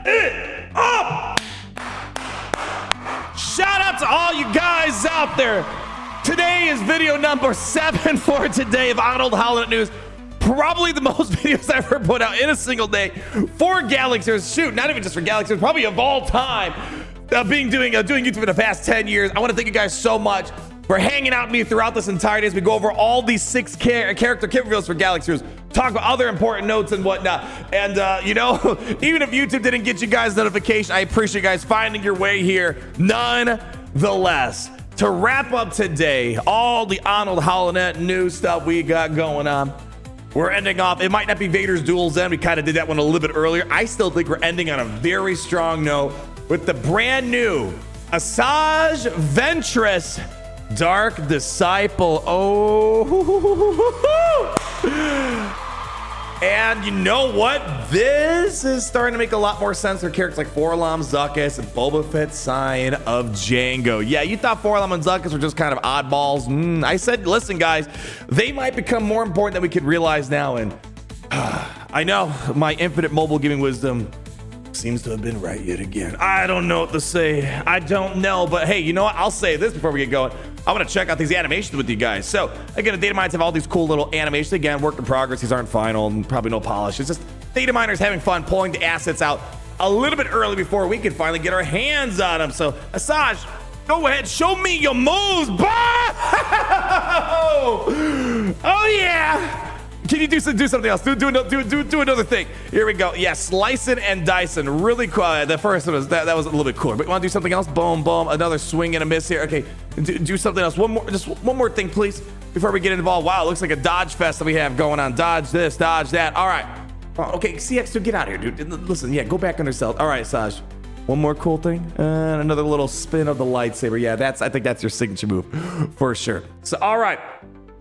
it up! Shout out to all you guys out there. Today is video number 7 for today of Arnold Holonet News. Probably the most videos I ever put out in a single day for Galaxiers. Shoot, not even just for Galaxiers, probably of all time. Doing YouTube for the past 10 years. I want to thank you guys so much for hanging out with me throughout this entire day as we go over all these 6 character kit reveals for Galaxiers, talk about other important notes and whatnot. And you know, even if YouTube didn't get you guys notification, I appreciate you guys finding your way here nonetheless. To wrap up today, all the Arnold Holonet news stuff we got going on. We're ending off, it might not be Vader's Duel's End. We kind of did that one a little bit earlier. I still think we're ending on a very strong note with the brand new Asajj Ventress Dark Disciple. And you know what? This is starting to make a lot more sense for characters like 4-LOM, SWGoH, and Boba Fett, Scion of Jango. Yeah, you thought 4-LOM and SWGoH were just kind of oddballs. I said, listen, guys, they might become more important than we could realize now. And I know my infinite mobile gaming wisdom seems to have been right yet again. I don't know what to say. I don't know, but hey, you know what? I'll say this before we get going. I want to check out these animations with you guys. So again, the data miners have all these cool little animations. Again, work in progress. These aren't final and probably no polish. It's just data miners having fun pulling the assets out a little bit early before we can finally get our hands on them. So Asajj, go ahead, show me your moves. Oh yeah. Can you do something else? Do another thing. Here we go. Yeah, slicing and dicing. Really cool. The first one was that was a little bit cooler. But you want to do something else? Boom, boom. Another swing and a miss here. Okay, do something else. Just one more thing, please, before we get involved. Wow, it looks like a dodge fest that we have going on. Dodge this, dodge that. All right. Okay, CX2, get out of here, dude. Listen, yeah, go back under stealth. All right, Asajj. One more cool thing. And another little spin of the lightsaber. Yeah, I think that's your signature move for sure. So, all right,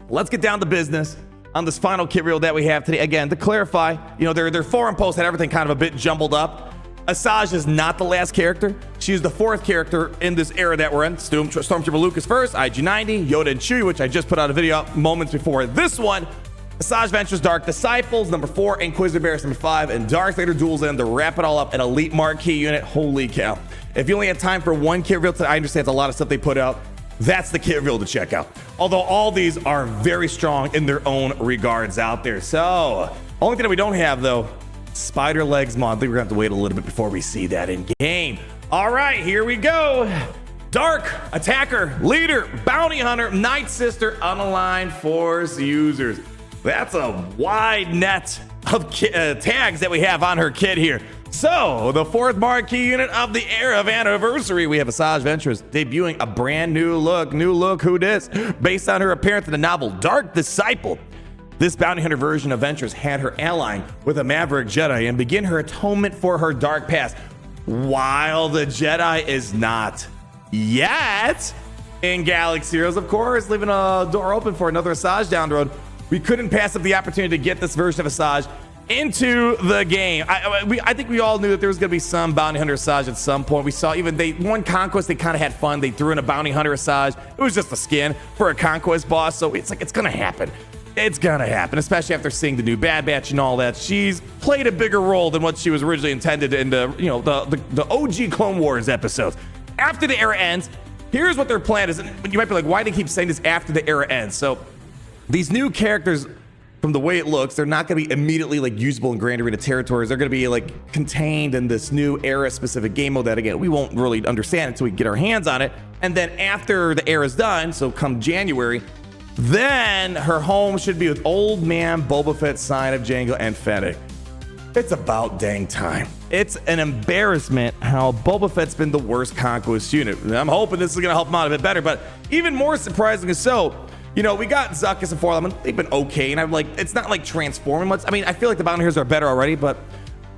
let's get down to business on this final kit reel that we have today. Again, to clarify, you know, their forum post had everything kind of a bit jumbled up. Asajj is not the last character. She is the 4th character in this era that we're in. Stormtrooper Luke is first, IG-90, Yoda and Chewie, which I just put out a video moments before this one. Asajj Ventress Dark Disciples, number 4, Inquisitor Barris, number 5, and Darth Vader Duel's End to wrap it all up, an elite marquee unit. Holy cow. If you only had time for one kit reel today, I understand it's a lot of stuff they put out. That's the kit reveal to check out. Although all these are very strong in their own regards out there. So, only thing that we don't have though, Spider Legs mod. I think we're gonna have to wait a little bit before we see that in game. All right, here we go. Dark Attacker, Leader, Bounty Hunter, Night Sister, Unaligned Force users. That's a wide net of tags that we have on her kit here. So, the 4th marquee unit of the era of anniversary, we have Asajj Ventress debuting a brand new look. New look, who dis? Based on her appearance in the novel Dark Disciple. This bounty hunter version of Ventress had her allying with a Maverick Jedi and begin her atonement for her dark past, while the Jedi is not yet in Galaxiers, of course, leaving a door open for another Asajj down the road. We couldn't pass up the opportunity to get this version of Asajj into the game. I think we all knew that there was going to be some bounty hunter Asajj at some point. We saw even one conquest, they kind of had fun. They threw in a bounty hunter Asajj. It was just a skin for a conquest boss. So it's like, it's going to happen. It's going to happen, especially after seeing the new Bad Batch and all that. She's played a bigger role than what she was originally intended in the, you know, the OG Clone Wars episodes. After the era ends, here's what their plan is. And you might be like, why do they keep saying this after the era ends? So these new characters, from the way it looks, they're not going to be immediately like usable in Grand Arena territories. They're going to be like contained in this new era specific game mode that, again, we won't really understand until we get our hands on it. And then after the era is done, so come January, then her home should be with old man Boba Fett, Scion of Jango, and Fett. It's about dang time. It's an embarrassment how Boba Fett's been the worst conquest unit. I'm hoping this is going to help him out a bit better, but even more surprisingly so, you know, we got SWGoH and 4-LOM, and they've been okay, and I'm like, it's not like transforming much. I mean, I feel like the bounty hunters are better already, but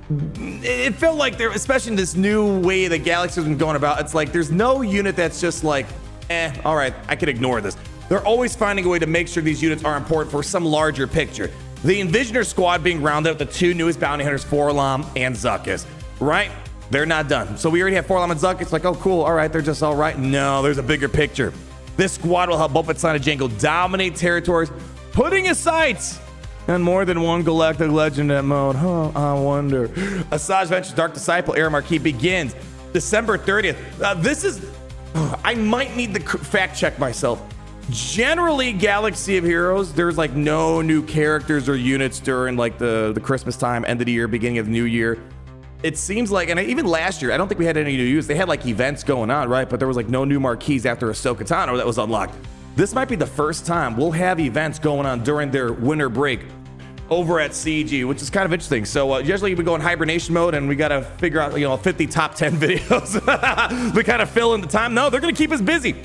it felt like they're, especially in this new way that Galaxy has been going about, it's like there's no unit that's just like, all right, I can ignore this. They're always finding a way to make sure these units are important for some larger picture. The Envisioner squad being rounded up, the 2 newest bounty hunters, 4-LOM and SWGoH, right? They're not done. So we already have 4-LOM and SWGoH. It's like, oh, cool. All right, they're just all right. No, there's a bigger picture. This squad will help Boba Fett, Scion of Jango dominate territories, putting his sights And more than one galactic legend at mode. Huh, I wonder. Asajj Ventress Dark Disciple Era Marquee begins December 30th. This is... I might need to fact check myself. Generally, Galaxy of Heroes, there's like no new characters or units during like the Christmas time, end of the year, beginning of the new year. It seems like, and even last year, I don't think we had any new use. They had like events going on, right? But there was like no new marquees after Ahsoka Tano that was unlocked. This might be the first time we'll have events going on during their winter break over at CG, which is kind of interesting. So usually we go in hibernation mode and we got to figure out, 50 top 10 videos. We kind of fill in the time. No, they're going to keep us busy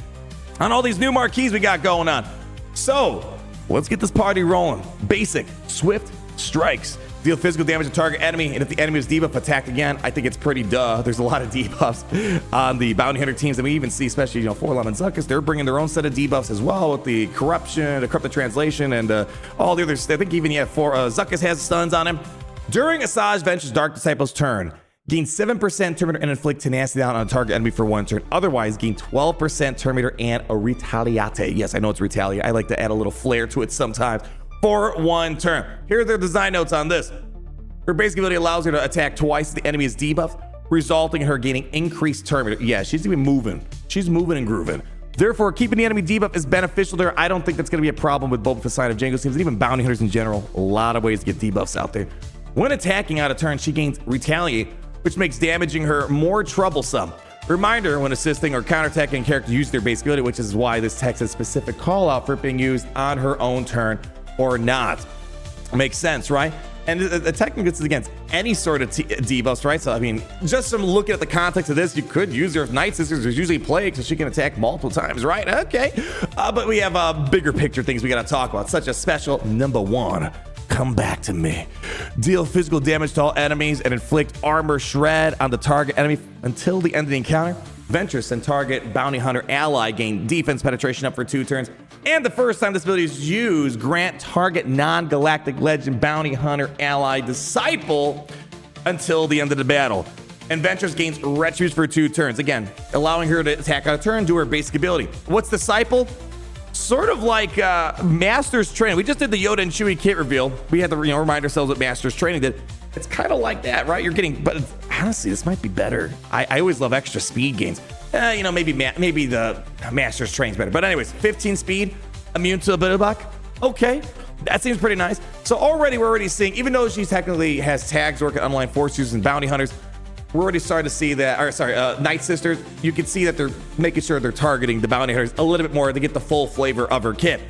on all these new marquees we got going on. So let's get this party rolling. Basic, swift strikes. Deal physical damage to target enemy, and if the enemy is debuff, attack again. I think it's pretty duh. There's a lot of debuffs on the bounty hunter teams that we even see, especially, Forlom and Zuckuss. They're bringing their own set of debuffs as well with the corruption, the corrupted translation, and all the others. I think even, Zuckuss has stuns on him. During Asajj Ventress Dark Disciple's turn, gain 7% turn meter and inflict tenacity down on a target enemy for 1 turn. Otherwise, gain 12% turn meter and a retaliate. Yes, I know it's retaliate. I like to add a little flair to it sometimes. For 1 turn. Here are their design notes on this. Her basic ability allows her to attack twice if the enemy is debuffed, resulting in her gaining increased turn meter. Yeah, she's gonna be moving. She's moving and grooving. Therefore, keeping the enemy debuff is beneficial there. I don't think that's gonna be a problem with Boba Fett, Scion, of Jango teams, and even bounty hunters in general. A lot of ways to get debuffs out there. When attacking out of turn, she gains retaliate, which makes damaging her more troublesome. Reminder, when assisting or counterattacking characters use their basic ability, which is why this text has specific call out for it being used on her own turn or not. Makes sense, right? And the technically this is against any sort of debuffs, right? So, I mean, just from looking at the context of this, you could use her Night Sisters, who's usually plagued, so she can attack multiple times, right? Okay. But we have bigger picture things we got to talk about, such as special number 1. Come back to me. Deal physical damage to all enemies and inflict armor shred on the target enemy until the end of the encounter. Ventress and target bounty hunter ally gain defense penetration up for 2 turns. And the first time this ability is used, grant target non-galactic legend bounty hunter ally disciple until the end of the battle. And Ventress gains retribution for 2 turns. Again, allowing her to attack on a turn, do her basic ability. What's disciple? Sort of like Master's Training. We just did the Yoda and Chewie kit reveal. We had to remind ourselves what Master's Training did. It's kind of like that, right? You're getting, but honestly, this might be better. I always love extra speed gains. Maybe the Master's Train's better. But anyways, 15 speed, immune to a Boba. Okay, that seems pretty nice. So we're already seeing, even though she technically has tags working online force users and bounty hunters, we're already starting to see that, Night Sisters, you can see that they're making sure they're targeting the bounty hunters a little bit more to get the full flavor of her kit.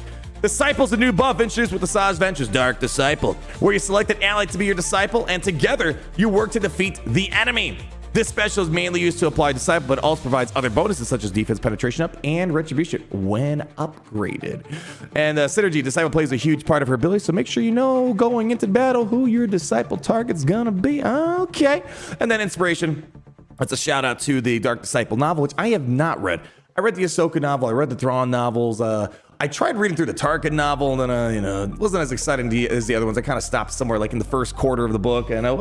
Disciple's a new buff introduced with Asajj Ventress Dark Disciple, where you select an ally to be your disciple, and together you work to defeat the enemy. This special is mainly used to apply Disciple, but also provides other bonuses such as defense penetration up and retribution when upgraded. And synergy, Disciple plays a huge part of her ability, so make sure you know going into battle who your Disciple target's gonna be. Okay. And then inspiration. That's a shout out to the Dark Disciple novel, which I have not read. I read the Ahsoka novel, I read the Thrawn novels, I tried reading through the Tarkin novel, and then, it wasn't as exciting as the other ones. I kind of stopped somewhere like in the first quarter of the book, and I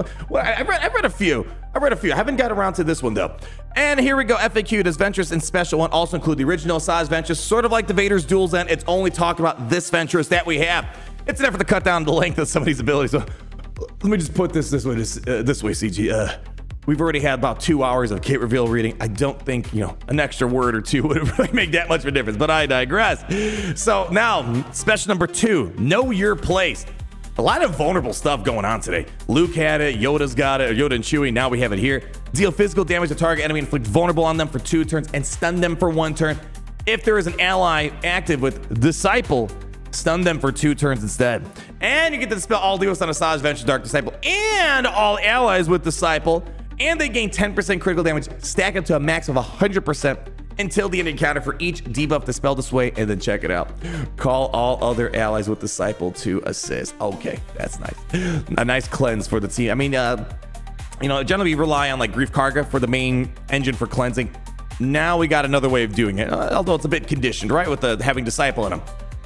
read a few. I haven't got around to this one, though. And here we go, FAQ. Does Ventress and Special 1 also include the original Asajj Ventress? Sort of like the Vader's Duel's End, it's only talking about this Ventress that we have. It's an effort to cut down the length of some of these abilities. So let me just put this way, CG. We've already had about 2 hours of kit reveal reading. I don't think, an extra word or 2 would really make that much of a difference, but I digress. So now, special number 2, know your place. A lot of vulnerable stuff going on today. Luke had it, Yoda's got it, Yoda and Chewie, now we have it here. Deal physical damage to target enemy, inflict vulnerable on them for 2 turns, and stun them for 1 turn. If there is an ally active with Disciple, stun them for 2 turns instead. And you get to dispel all debuffs on Asajj Ventress Dark Disciple and all allies with Disciple. And they gain 10% critical damage, stack up to a max of 100% until the end of the encounter for each debuff dispelled this way. And then check it out. Call all other allies with Disciple to assist. Okay, that's nice. A nice cleanse for the team. I mean, generally we rely on like Grief Karga for the main engine for cleansing. Now we got another way of doing it, although it's a bit conditioned, right, with having Disciple in them.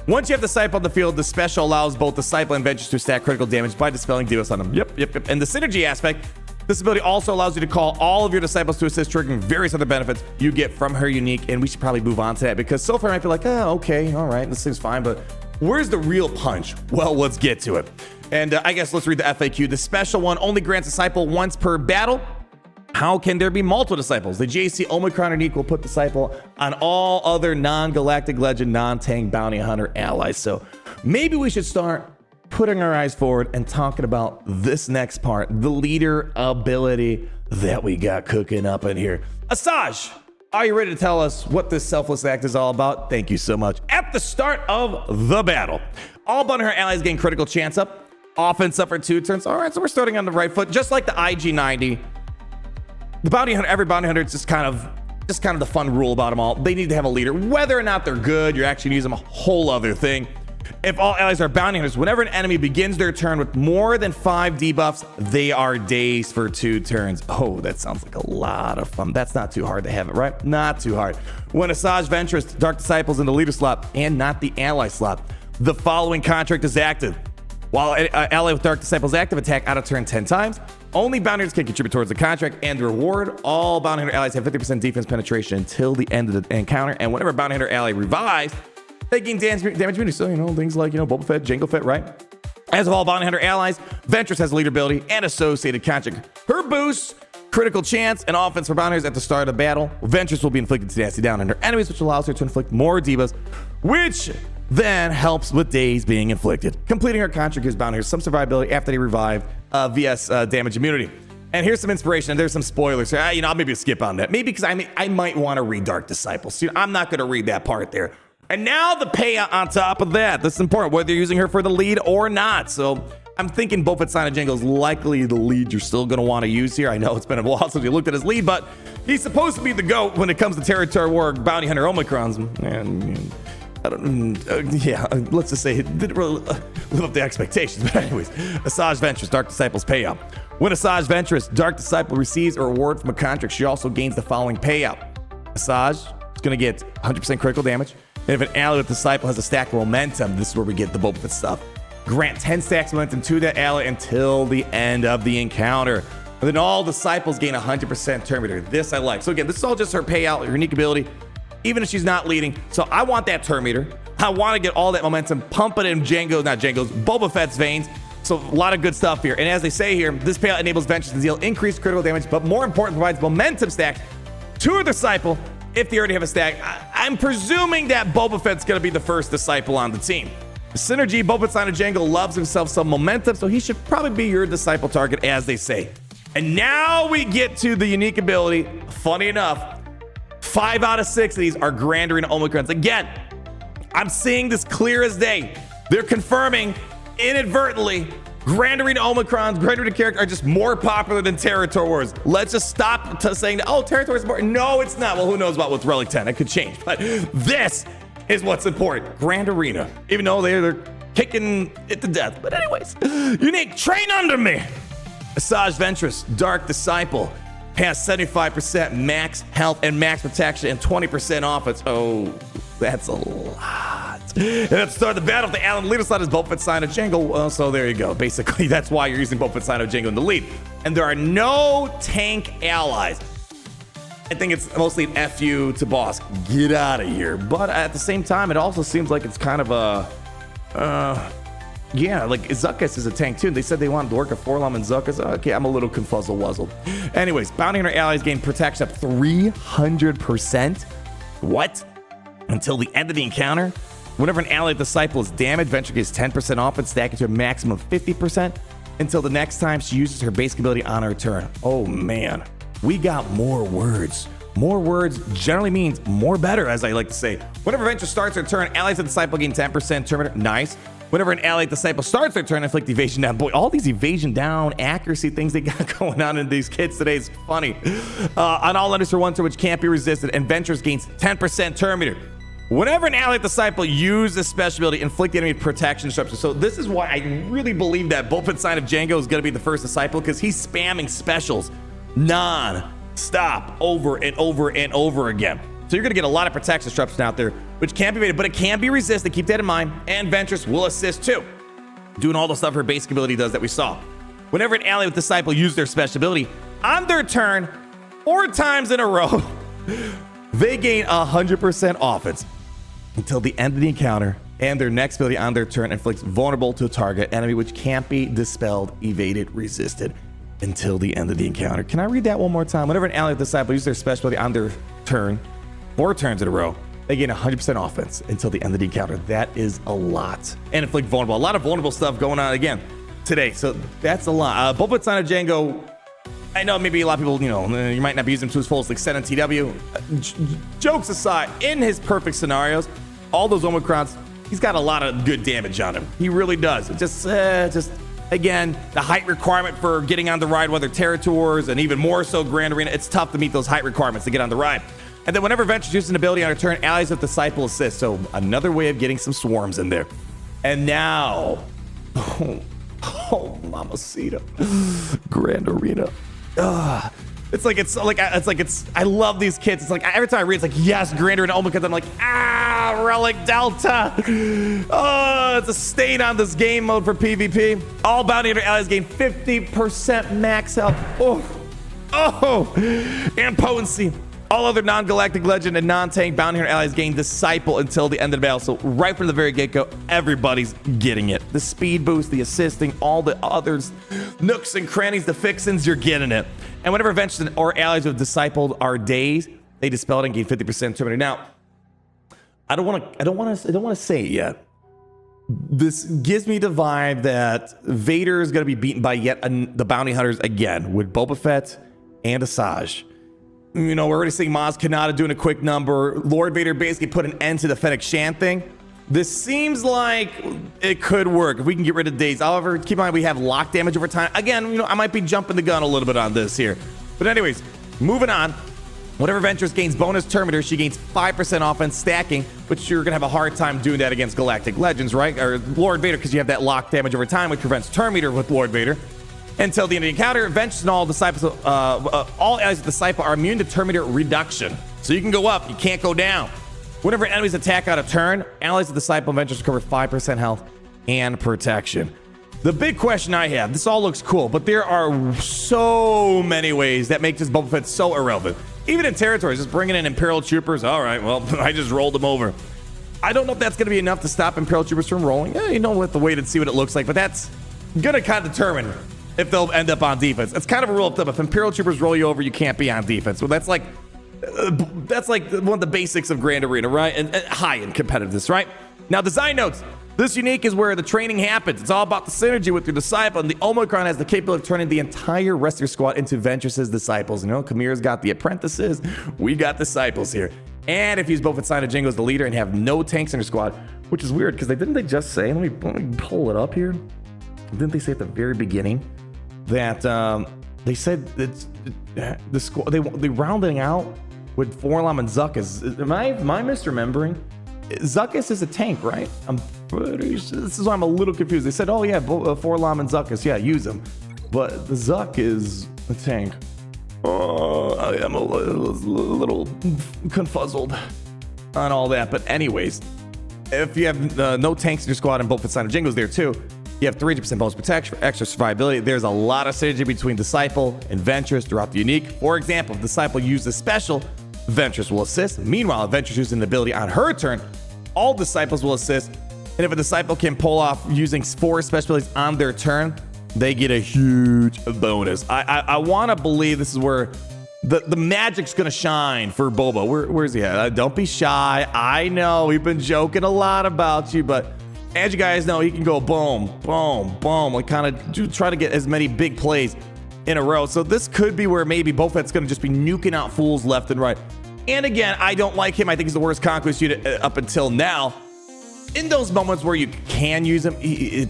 Once you have Disciple on the field, the special allows both Disciple and Ventress to stack critical damage by dispelling debuffs on them. Yep. And the synergy aspect, this ability also allows you to call all of your Disciples to assist, triggering various other benefits you get from her unique. And we should probably move on to that because so far I might be like, okay, all right, this seems fine. But Where's the real punch? Well, let's get to it. And I guess let's read the FAQ. The special one only grants Disciple once per battle. How can there be multiple Disciples? The JC Omicron unique will put Disciple on all other non-Galactic Legend, non-Tank Bounty Hunter allies. So maybe we should start putting our eyes forward and talking about this next part, the leader ability that we got cooking up in here. Asajj, are you ready to tell us what this selfless act is all about? Thank you so much. At the start of the battle, all Bounty Hunter allies gain critical chance up, offense up for 2 turns. All right, so we're starting on the right foot, just like the IG-90. The bounty hunter, every bounty hunter, it's just kind of the fun rule about them all. They need to have a leader. Whether or not they're good, you're actually using them a whole other thing. If all allies are bounty hunters, whenever an enemy begins their turn with more than 5 debuffs, they are dazed for 2 turns. Oh, that sounds like a lot of fun. That's not too hard to have it, right? Not too hard. When Asajj Ventress, Dark Disciples in the leader slot and not the ally slot, the following contract is active. While an ally with Dark Disciples active, attack out of turn 10 times. Only bounty hunters can contribute towards the contract and the reward. All bounty hunter allies have 50% defense penetration until the end of the encounter. And whenever a bounty hunter ally revives, they gain damage immunity. So, things like, Boba Fett, Jango Fett, right? As of all bounty hunter allies, Ventress has leader ability and associated contract. Her boosts critical chance and offense for bounty hunters at the start of the battle. Ventress will be inflicted tenacity down on her enemies, which allows her to inflict more debuffs, which then helps with days being inflicted. Completing her contract gives bounty hunters some survivability after they revive vs damage immunity. And here's some inspiration, and there's some spoilers here. I'll maybe skip on that. Maybe because I might want to read Dark Disciples. I'm not going to read that part there. And now the payout on top of that. This is important, whether you're using her for the lead or not. So I'm thinking Boba Fett, Scion, and Jango is likely the lead you're still going to want to use here. I know it's been a while since you looked at his lead, but he's supposed to be the GOAT when it comes to Territory War Bounty Hunter Omicrons. And I don't, let's just say it didn't really live up to expectations. But anyways, Asajj Ventress, Dark Disciples payout. When Asajj Ventress, Dark Disciple receives a reward from a contract, she also gains the following payout. Asajj is going to get 100% critical damage. And if an ally with Disciple has a stack of momentum, this is where we get the Boba Fett stuff. Grant 10 stacks of momentum to that ally until the end of the encounter. And then all Disciples gain 100% turn meter. This I like. So again, this is all just her payout, her unique ability, even if she's not leading. So I want that turn meter. I want to get all that momentum, pump it in Boba Fett's veins. So a lot of good stuff here. And as they say here, this payout enables Ventress to deal increased critical damage, but more important, provides momentum stacks to a Disciple if they already have a stack. I'm presuming that Boba Fett's going to be the first Disciple on the team. The synergy, Boba Fett, Scion, and Jango loves himself some momentum, so he should probably be your Disciple target, as they say. And now we get to the unique ability. Funny enough, 5 out of 6 of these are Grand Arena Omicrons. Again, I'm seeing this clear as day. They're confirming inadvertently Grand Arena Omicrons, Grand Arena characters are just more popular than Territory Wars. Let's just stop saying, oh, Territory is more. No, it's not. Well, who knows about what's Relic 10? It could change. But this is what's important. Grand Arena. Even though they're kicking it to death. But anyways, unique. Train under me. Asajj Ventress, Dark Disciple, has 75% max health and max protection and 20% offense. Oh, that's a lot. And at the start of the battle, the Allen leader slot is Boba Fett, Scion, and Jango. So there you go. Basically, that's why you're using Boba Fett, Scion, and Jango in the lead. And there are no tank allies. I think it's mostly an FU to boss. Get out of here. But at the same time, it also seems like it's kind of a... yeah, like SWGoH is a tank too. They said they wanted to work a Forlom and SWGoH. Okay, I'm a little confuzzle-wuzzled. Anyways, Bounty Hunter allies gain protection up 300%. What? Until the end of the encounter? Whenever an ally Disciple is damaged, Ventress gets 10% off and stack it to a maximum of 50% until the next time she uses her basic ability on her turn. Oh man, we got more words. More words generally means more better, as I like to say. Whenever Ventress starts her turn, allies of Disciple gain 10% turn meter. Nice. Whenever an ally Disciple starts their turn, inflict evasion down. Boy, all these evasion down, accuracy things they got going on in these kids today is funny. On all enemies for 1 turn, which can't be resisted, and Ventress gains 10% turn meter. Whenever an ally Disciple uses this special ability, inflict the enemy protection disruption. So this is why I really believe that Boba Fett, Scion of Jango is going to be the first Disciple, because he's spamming specials non-stop over and over and over again. So you're going to get a lot of protection disruption out there, which can't be evaded, but it can be resisted. Keep that in mind. And Ventress will assist too, doing all the stuff her basic ability does that we saw. Whenever an ally with Disciple uses their special ability on their turn 4 times in a row, they gain 100% offense until the end of the encounter and their next ability on their turn inflicts vulnerable to a target enemy, which can't be dispelled, evaded, resisted until the end of the encounter. Can I read that one more time? Whenever an ally or disciple uses their special ability on their turn, 4 turns in a row, they gain 100% offense until the end of the encounter. That is a lot. And inflict vulnerable. A lot of vulnerable stuff going on again today. So that's a lot. Boba Fett's on a Jango. I know maybe a lot of people, you might not be using him to his fullest extent on TW. Jokes aside, in his perfect scenarios, all those Omicrons, he's got a lot of good damage on him. He really does. Just again, the height requirement for getting on the ride, whether Territours and even more so Grand Arena, it's tough to meet those height requirements to get on the ride. And then whenever Ventress uses an ability on her turn, allies with Disciple assist. So another way of getting some swarms in there. And now, oh, Mamacita, Grand Arena. I love these kits. It's like every time I read, it's like, yes, Grand Arena Omicron. I'm like, Relic Delta. Oh, it's a stain on this game mode for PvP. All bounty hunter allies gain 50% max health. And potency. All other non-galactic legend and non-tank bounty hunter allies gain Disciple until the end of the battle. So right from the very get-go, everybody's getting it. The speed boost, the assisting, all the others, nooks and crannies, the fixins, you're getting it. And whenever Ventress or allies have discipled are dazed, they dispel it and gain 50% terminator. Now, I don't want to say it yet. This gives me the vibe that Vader is going to be beaten by the bounty hunters again with Boba Fett and Asajj. We're already seeing Maz Kanata doing a quick number. Lord Vader basically put an end to the Fennec Shan thing. This seems like it could work if we can get rid of days. However, keep in mind we have lock damage over time. Again, I might be jumping the gun a little bit on this here. But anyways, moving on. Whenever Ventress gains bonus Terminator, she gains 5% offense stacking, but you're going to have a hard time doing that against Galactic Legends, right? Or Lord Vader, because you have that lock damage over time, which prevents Terminator with Lord Vader. Until the end of the encounter, Ventress and all disciples, all allies of Disciple are immune to Terminator reduction. So you can go up, you can't go down. Whenever enemies attack out of turn, allies of Disciple and Ventress recover 5% health and protection. The big question I have, this all looks cool, but there are so many ways that make this Boba Fett so irrelevant. Even in territories, just bringing in Imperial Troopers, all right, well, I just rolled them over. I don't know if that's going to be enough to stop Imperial Troopers from rolling. Yeah, we'll have to wait and see what it looks like, but that's going to kind of determine if they'll end up on defense. It's kind of a rule of thumb. If Imperial Troopers roll you over, you can't be on defense. Well, that's like one of the basics of Grand Arena, right? And high in competitiveness, right? Now, design notes. This unique is where the training happens. It's all about the synergy with your disciple, and the Omicron has the capability of turning the entire rest of your squad into Ventress's disciples. Kamira's got the apprentices. We got disciples here. And if you use Boba Fett Scion and Jango as the leader and have no tanks in your squad, which is weird because didn't they just say, let me pull it up here. Didn't they say at the very beginning that they said it's the squad they rounding out with Forlom and Zuckus? Am I misremembering? Zuckus is a tank, right? I'm pretty sure. This is why I'm a little confused. They said, oh yeah, Forlom and Zuckus, yeah, use them, but the Zuck is a tank. I am a little confuzzled on all that, but anyways, if you have no tanks in your squad and Boba Fett Scion and Jango's there too, you have 300% bonus protection for extra survivability. There's a lot of synergy between Disciple and Ventress throughout the unique. For example, if Disciple uses a special, Ventress will assist. Meanwhile, if Ventress uses an ability on her turn, all Disciples will assist. And if a Disciple can pull off using 4 special abilities on their turn, they get a huge bonus. I want to believe this is where the magic's going to shine for Boba. Where's he at? Don't be shy. I know we've been joking a lot about you, but as you guys know, he can go boom, boom, boom, like kind of try to get as many big plays in a row. So this could be where maybe Boba Fett's going to just be nuking out fools left and right. And again, I don't like him. I think he's the worst Conquest unit up until now. In those moments where you can use him, he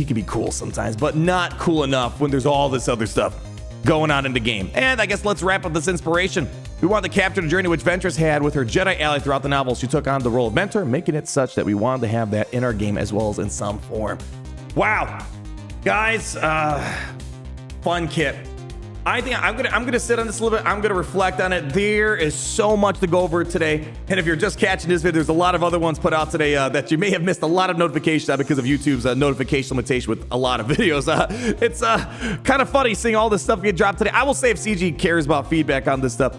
can be cool sometimes, but not cool enough when there's all this other stuff going on in the game. And I guess let's wrap up this inspiration. We wanted to capture the journey which Ventress had with her Jedi ally throughout the novel. She took on the role of mentor, making it such that we wanted to have that in our game as well as in some form. Wow, guys, fun kit. I think I'm gonna sit on this a little bit. I'm gonna reflect on it. There is so much to go over today, and if you're just catching this video, there's a lot of other ones put out today that you may have missed a lot of notifications on because of YouTube's notification limitation with a lot of videos. It's kind of funny seeing all this stuff get dropped today. I will say if CG cares about feedback on this stuff,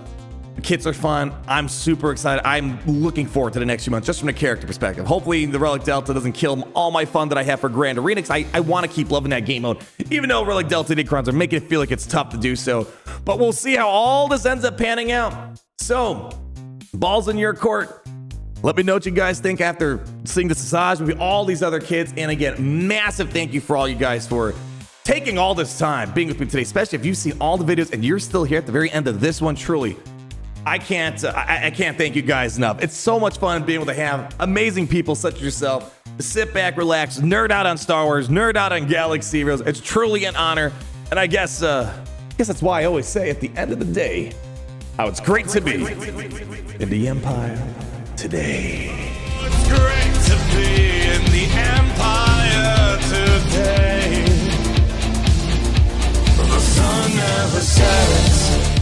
kits are fun. I'm super excited. I'm looking forward to the next few months, just from a character perspective. Hopefully, the Relic Delta doesn't kill all my fun that I have for Grand Arena, because I want to keep loving that game mode, even though Relic Delta Necrons are making it feel like it's tough to do so. But we'll see how all this ends up panning out. So, ball's in your court. Let me know what you guys think after seeing this Asajj, maybe all these other kids. And again, massive thank you for all you guys for taking all this time being with me today, especially if you've seen all the videos and you're still here at the very end of this one. Truly, I can't thank you guys enough. It's so much fun being able to have amazing people such as yourself to sit back, relax, nerd out on Star Wars, nerd out on Galaxy Heroes. It's truly an honor. And I guess that's why I always say at the end of the day, how it's great to be in the Empire today. It's great to be in the Empire today. The sun never sets.